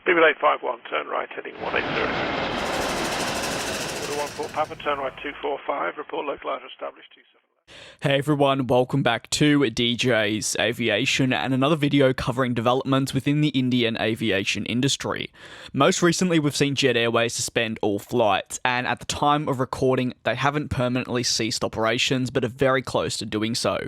BB851, turn right, heading 180. Order 14 Papa, turn right 245, report localizer established 27. Hey everyone, welcome back to DJ's Aviation and another video covering developments within the Indian aviation industry. Most recently, we've seen Jet Airways suspend all flights, and at the time of recording, they haven't permanently ceased operations, but are very close to doing so.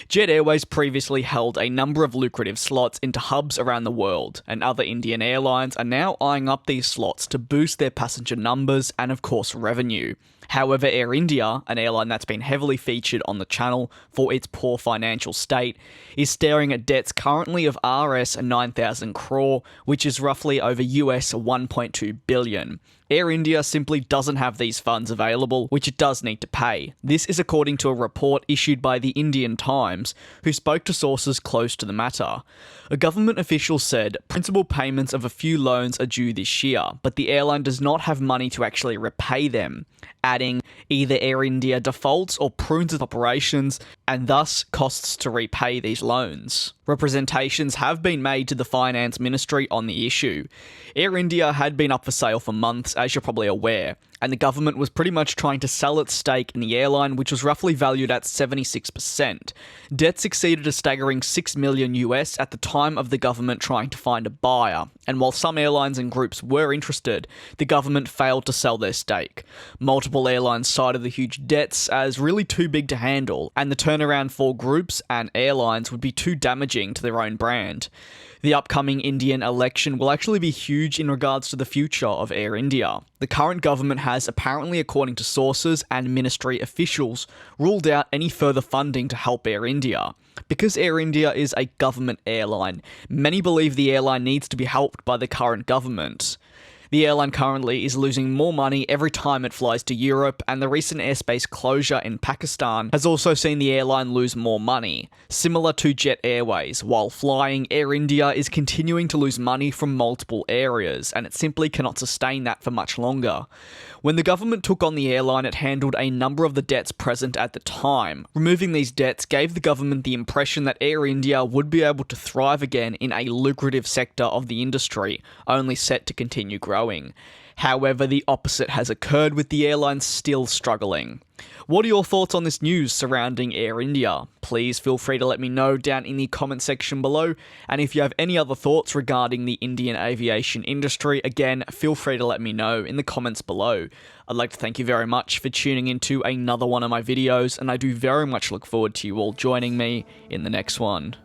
Jet Airways previously held a number of lucrative slots into hubs around the world, and other Indian airlines are now eyeing up these slots to boost their passenger numbers and of course revenue. However, Air India, an airline that's been heavily featured on the channel for its poor financial state, is staring at debts currently of Rs 9,000 crore, which is roughly over US 1.2 billion. Air India simply doesn't have these funds available, which it does need to pay. This is according to a report issued by the Indian Times, who spoke to sources close to the matter. A government official said principal payments of a few loans are due this year, but the airline does not have money to actually repay them, adding either Air India defaults or prunes its operations, and thus costs to repay these loans. Representations have been made to the Finance Ministry on the issue. Air India had been up for sale for months, as you're probably aware, and the government was pretty much trying to sell its stake in the airline, which was roughly valued at 76%. Debts exceeded a staggering $6 million US at the time of the government trying to find a buyer, and while some airlines and groups were interested, the government failed to sell their stake. Multiple airlines cited the huge debts as really too big to handle, and the turnaround for groups and airlines would be too damaging to their own brand. The upcoming Indian election will actually be huge in regards to the future of Air India. The current government has, apparently according to sources and ministry officials, ruled out any further funding to help Air India. Because Air India is a government airline, many believe the airline needs to be helped by the current government. The airline currently is losing more money every time it flies to Europe, and the recent airspace closure in Pakistan has also seen the airline lose more money. Similar to Jet Airways, while flying, Air India is continuing to lose money from multiple areas, and it simply cannot sustain that for much longer. When the government took on the airline, it handled a number of the debts present at the time. Removing these debts gave the government the impression that Air India would be able to thrive again in a lucrative sector of the industry, only set to continue growing. However, the opposite has occurred, with the airline still struggling. What are your thoughts on this news surrounding Air India? Please feel free to let me know down in the comment section below, and if you have any other thoughts regarding the Indian aviation industry, again, feel free to let me know in the comments below. I'd like to thank you very much for tuning into another one of my videos, and I do very much look forward to you all joining me in the next one.